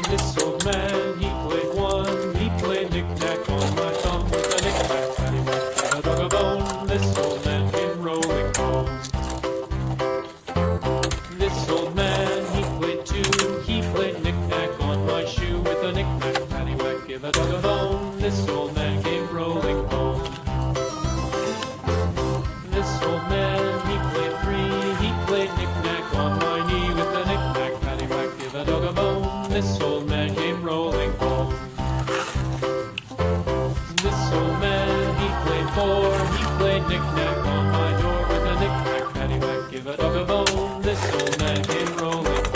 This old man, he played one. He played knick-knack on my thumb with a knick-knack, paddywhack, give a dog a bone. This old man came rolling home. This old man, he played two. He played knick-knack on my shoe with a knick-knack, paddywhack, give a dog a bone. This old man came rolling home. This old man, he played three. He played knick-knack on my knee with a knick-knack, paddywhack, give a dog a bone. This old man came rolling home. This old man, he played four. He played knick-knack on my door with a knick-knack, paddywhack, give a dog a bone. This old man came rolling home.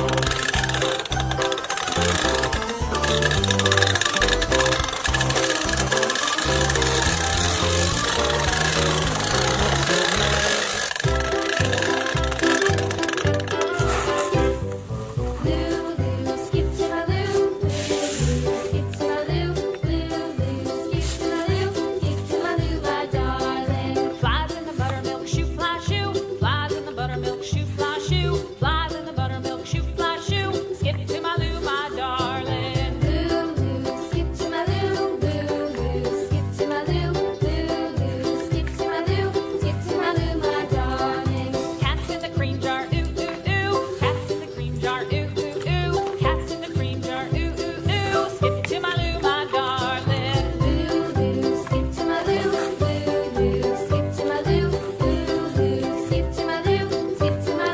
Flies in the buttermilk shoe, fly shoe. Flies in the buttermilk shoe, fly shoe. Flies in the buttermilk shoe, fly shoe. Skip to my loo, my darling. Loo, loo, skip to my loo. Loo, loo, skip to my loo. Loo, loo, skip to my loo. Skip to my loo, my darling. Cats in the cream jar, ooh, ooh, ooh. Cats in the cream jar, ooh, ooh, ooh. Cats in the cream jar, ooh, ooh, ooh. Skip to my loo, my darling. Loo, loo, skip to my loo. Loo, loo, skip to my loo. Loo, loo, skip to my loo. Skip to my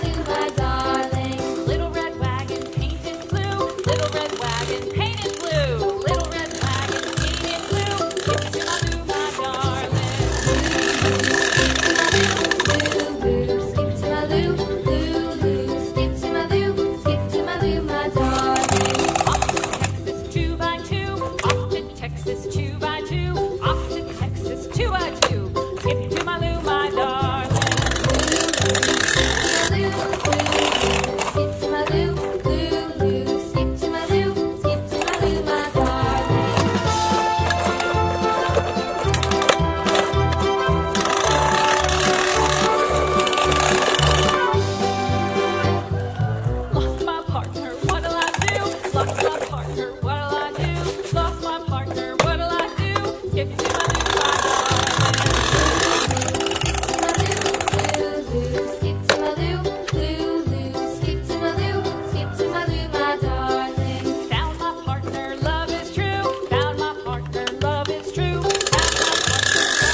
loo, my darling. Little red wagon painted blue. Little red wagon painted blue. Little red wagon painted blue. Skip to my loo, my darling. Skip to my loo, loo, loo. Skip to my loo, skip to my loo, my darling. Off to Texas 2x2. Off to Texas 2x2. Off to Texas 2x2. Skip to my loo, my darling. Skip to my loo, loo, loo. Skip to my loo, skip to my loo, my darling. Lost my partner, what'll I do? Lost my partner, what'll I do? Lost my partner, what'll I do? Skip to my loo, my darling. Skip to my loo, loo, loo. Skip to my loo, skip to my loo, my darling. Found my partner, love is true. Found my partner, love is true. Found my partner, love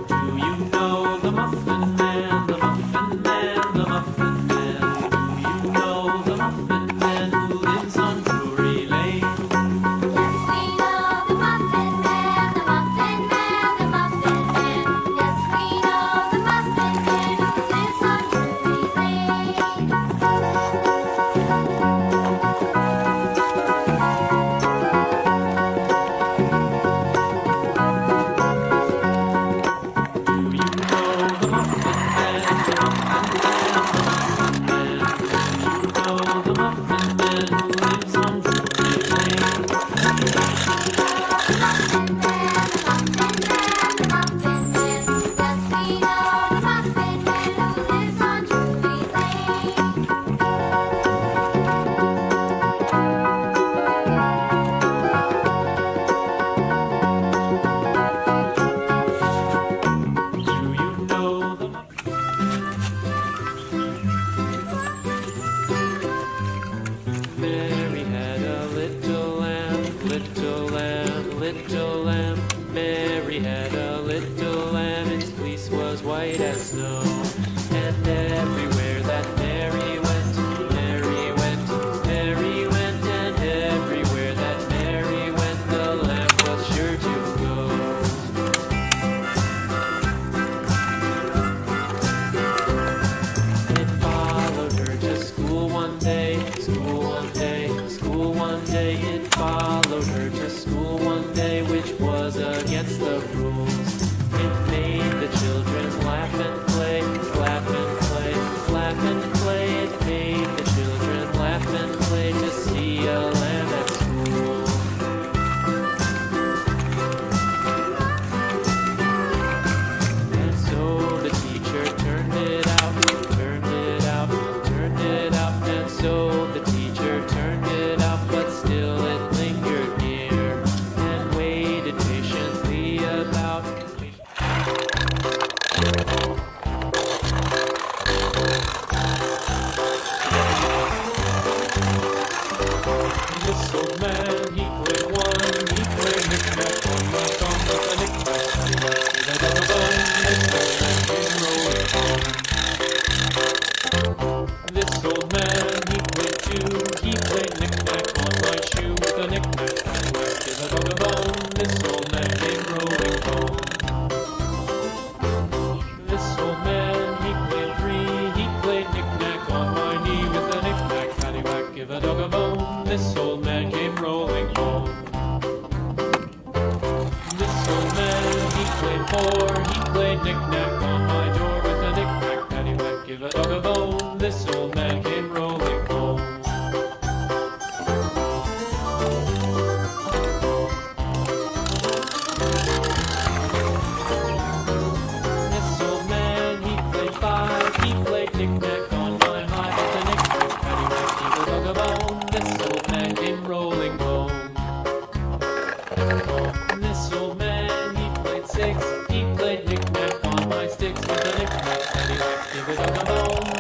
Do you know the Muffin Man, the Muffin Man, the Muffin Man? Do you know the Muffin Man who lives on Drury Lane? Yes, we know the Muffin Man, the Muffin Man, the Muffin Man. Yes, we know the Muffin Man who lives on Drury Lane. Do you know the Muffin Man, the Muffin Man, the Muffin Man? Do you know the Muffin Man who lives on Drury Lane? Muffin Man, the Muffin Man, the Muffin Man. Yes, we know the Muffin Man who lives on Drury Lane. Do you know the Mary had a little lamb, little lamb, little lamb. Mary had a little lamb, its fleece was white as snow. And everywhere that Mary went, Mary went, Mary went, and everywhere that Mary went, the lamb was sure to go. This old man, he played too. He played knick-knack on my shoe with a knick-knack, paddywhack, give a dog a bone. This old man came rolling home. This old man, he played three. He played knick-knack on my knee with a knick-knack, paddywhack, give a dog a bone. This old man came rolling home. This old man, he played four. He played knick-knack on my door with a knick-knack, paddywhack, give a dog a bone. This old man came rolling home. This old man, he played five. He played knick-knack on my high with a knick-knack, paddywhack, give a dog a bone. This old man came rolling home. This old man, he played six. He played knick-knack on my sticks with a knick-knack, paddywhack, give a dog a bone.